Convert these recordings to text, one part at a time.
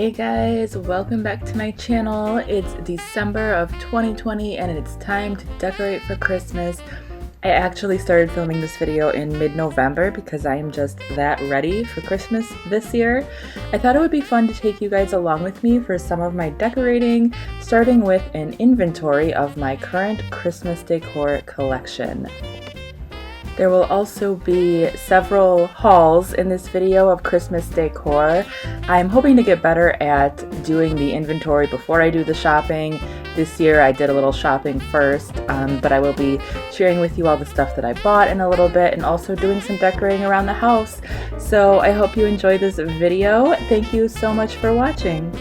Hey guys, welcome back to my channel. It's December of 2020 and it's time to decorate for Christmas. I actually started filming this video in mid-November because I am just that ready for Christmas this year. I thought it would be fun to take you guys along with me for some of my decorating, starting with an inventory of my current Christmas decor collection. There will also be several hauls in this video of Christmas decor. I'm hoping to get better at doing the inventory before I do the shopping. This year I did a little shopping first, but I will be sharing with you all the stuff that I bought in a little bit and also doing some decorating around the house. So I hope you enjoy this video. Thank you so much for watching.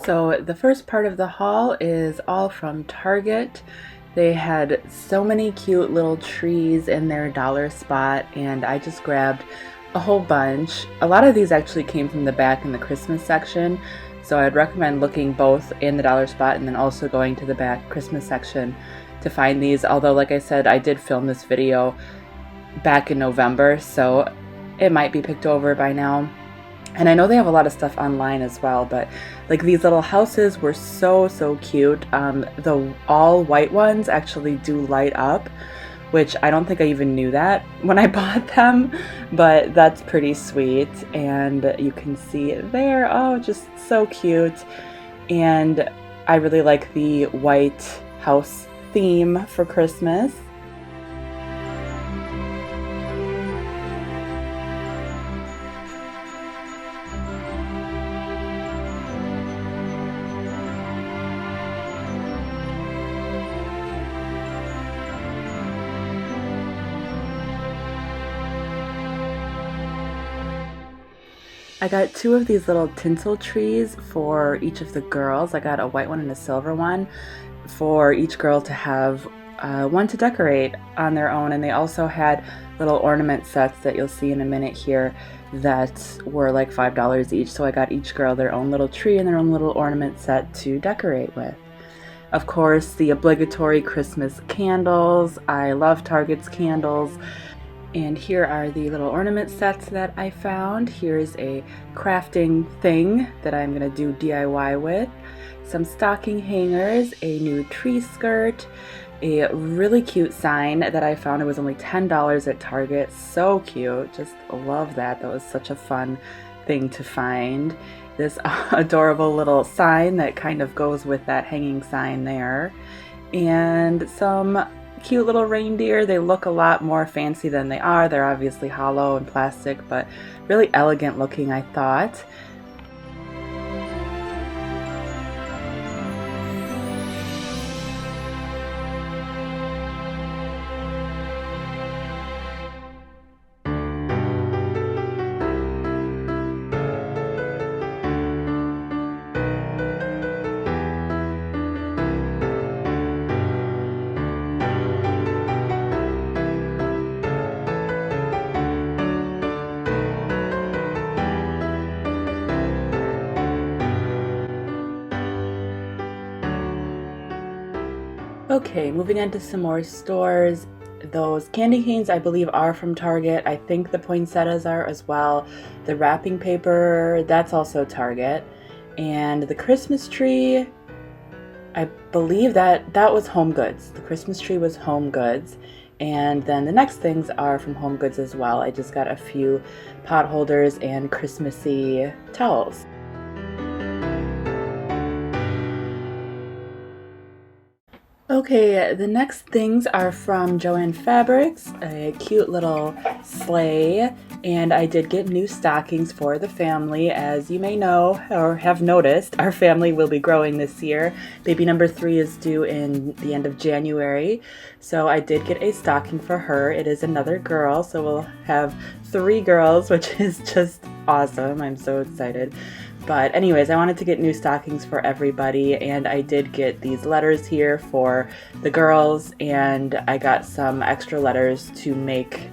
So the first part of the haul is all from Target. They had so many cute little trees in their dollar spot and I just grabbed a whole bunch. A lot of these actually came from the back in the Christmas section, so I'd recommend looking both in the dollar spot and then also going to the back Christmas section to find these. Although, like I said, I did film this video back in November, so it might be picked over by now. And I know they have a lot of stuff online as well, but like these little houses were so cute. The all white ones actually do light up, which I don't think I even knew that when I bought them, but that's pretty sweet. And you can see it there. Oh, just so cute. And I really like the white house theme for Christmas. I got two of these little tinsel trees for each of the girls. I got a white one and a silver one for each girl to have one to decorate on their own. And they also had little ornament sets that you'll see in a minute here that were like $5 each. So I got each girl their own little tree and their own little ornament set to decorate with. Of course, the obligatory Christmas candles. I love Target's candles. And here are the little ornament sets that I found. Here's a crafting thing that I'm going to do DIY with. Some stocking hangers, a new tree skirt, a really cute sign that I found. It was only $10 at Target. So cute. Just love that. That was such a fun thing to find. This adorable little sign that kind of goes with that hanging sign there. And some cute little reindeer. They look a lot more fancy than they are. They're obviously hollow and plastic, but really elegant looking, I thought. Okay, moving on to some more stores. Those candy canes I believe are from Target. I think the poinsettias are as well. The wrapping paper, that's also Target. And the Christmas tree, I believe that was HomeGoods. The Christmas tree was HomeGoods. And then the next things are from HomeGoods as well. I just got a few pot holders and Christmassy towels. Okay, the next things are from Joanne Fabrics, a cute little sleigh And I did get new stockings for the family. As you may know or have noticed, our family will be growing this year. Baby number 3 is due in the end of January. So I did get a stocking for her. It is another girl, so we'll have 3 girls, which is just awesome. I'm so excited. But anyways, I wanted to get new stockings for everybody, and I did get these letters here for the girls, and I got some extra letters to make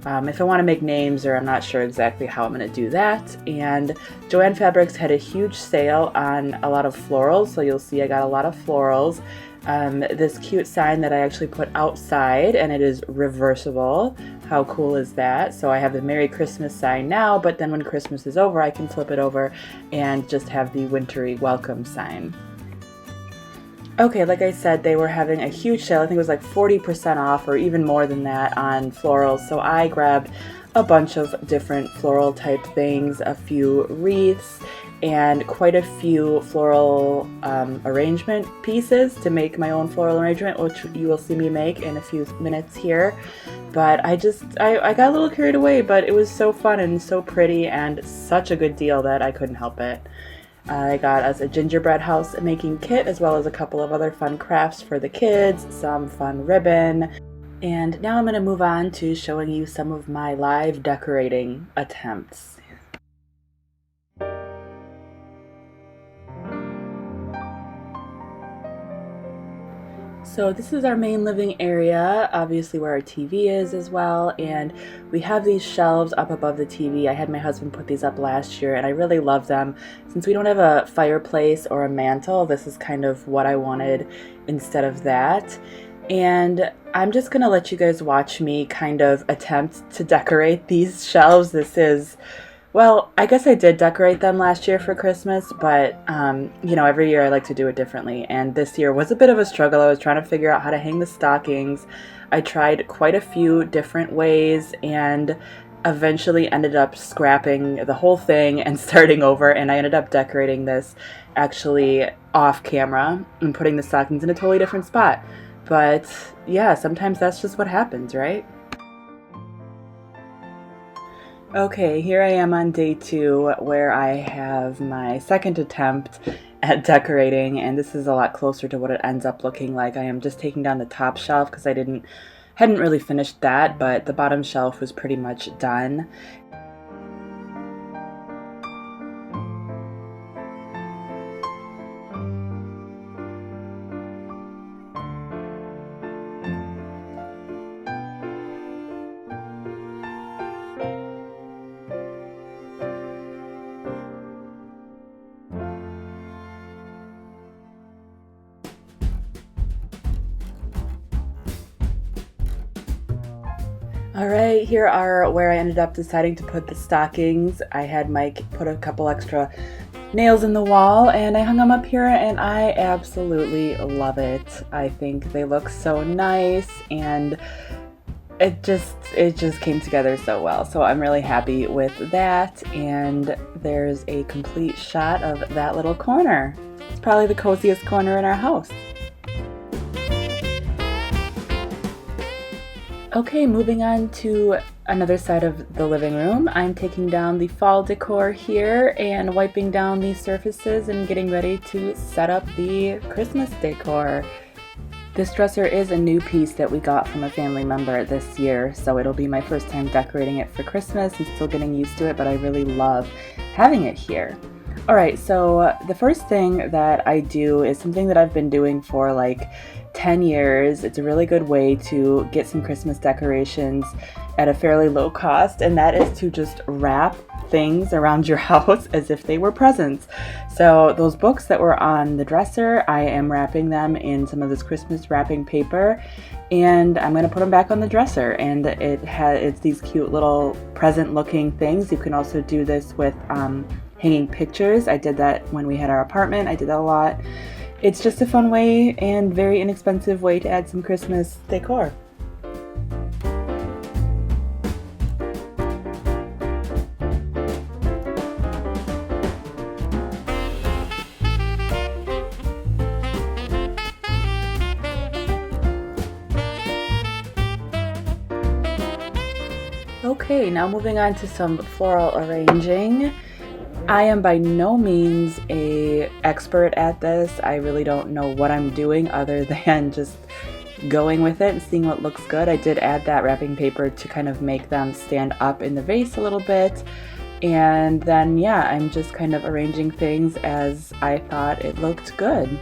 if I want to make names, or I'm not sure exactly how I'm going to do that. And Joanne Fabrics had a huge sale on a lot of florals, so you'll see I got a lot of florals. This cute sign that I actually put outside, and it is reversible. How cool is that? So I have the Merry Christmas sign now, but then when Christmas is over, I can flip it over and just have the wintry welcome sign. Okay, like I said, they were having a huge sale. I think it was like 40% off or even more than that on florals. So I grabbed a bunch of different floral type things, a few wreaths, and quite a few floral arrangement pieces to make my own floral arrangement, which you will see me make in a few minutes here. But I got a little carried away, but it was so fun and so pretty and such a good deal that I couldn't help it. I got us a gingerbread house making kit, as well as a couple of other fun crafts for the kids, some fun ribbon. And now I'm going to move on to showing you some of my live decorating attempts. So this is our main living area, obviously where our TV is as well, and we have these shelves up above the TV. I had my husband put these up last year, and I really love them. Since we don't have a fireplace or a mantle, this is kind of what I wanted instead of that. And I'm just going to let you guys watch me kind of attempt to decorate these shelves. Well, I guess I did decorate them last year for Christmas, but, you know, every year I like to do it differently. And this year was a bit of a struggle. I was trying to figure out how to hang the stockings. I tried quite a few different ways and eventually ended up scrapping the whole thing and starting over. And I ended up decorating this actually off camera and putting the stockings in a totally different spot. But yeah, sometimes that's just what happens, right? Okay, here I am on day 2 where I have my second attempt at decorating, and this is a lot closer to what it ends up looking like. I am just taking down the top shelf because I hadn't really finished that, but the bottom shelf was pretty much done. Alright, here are where I ended up deciding to put the stockings. I had Mike put a couple extra nails in the wall, and I hung them up here, and I absolutely love it. I think they look so nice, and it just came together so well. So I'm really happy with that, and there's a complete shot of that little corner. It's probably the coziest corner in our house. Okay, moving on to another side of the living room. I'm taking down the fall decor here and wiping down these surfaces and getting ready to set up the Christmas decor. This dresser is a new piece that we got from a family member this year, so it'll be my first time decorating it for Christmas. I'm still getting used to it, but I really love having it here. Alright, so the first thing that I do is something that I've been doing for like 10 years. It's a really good way to get some Christmas decorations at a fairly low cost, and that is to just wrap things around your house as if they were presents. So those books that were on the dresser, I am wrapping them in some of this Christmas wrapping paper, and I'm going to put them back on the dresser. And it's these cute little present looking things. You can also do this with hanging pictures. I did that when we had our apartment. I did that a lot. It's just a fun way and very inexpensive way to add some Christmas decor. Okay, now moving on to some floral arranging. I am by no means a expert at this. I really don't know what I'm doing other than just going with it and seeing what looks good. I did add that wrapping paper to kind of make them stand up in the vase a little bit. And then yeah, I'm just kind of arranging things as I thought it looked good.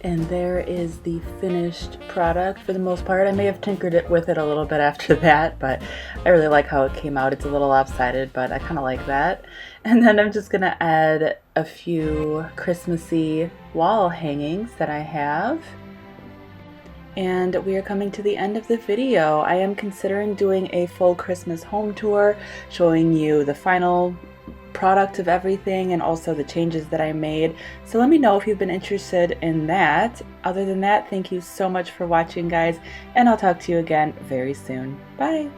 And there is the finished product for the most part. I may have tinkered it with it a little bit after that, but I really like how it came out. It's a little lopsided, but I kind of like that. And then I'm just gonna add a few Christmassy wall hangings that I have. And we are coming to the end of the video. I am considering doing a full Christmas home tour, showing you the final product of everything and also the changes that I made. So let me know if you've been interested in that. Other than that, thank you so much for watching, guys, and I'll talk to you again very soon. Bye!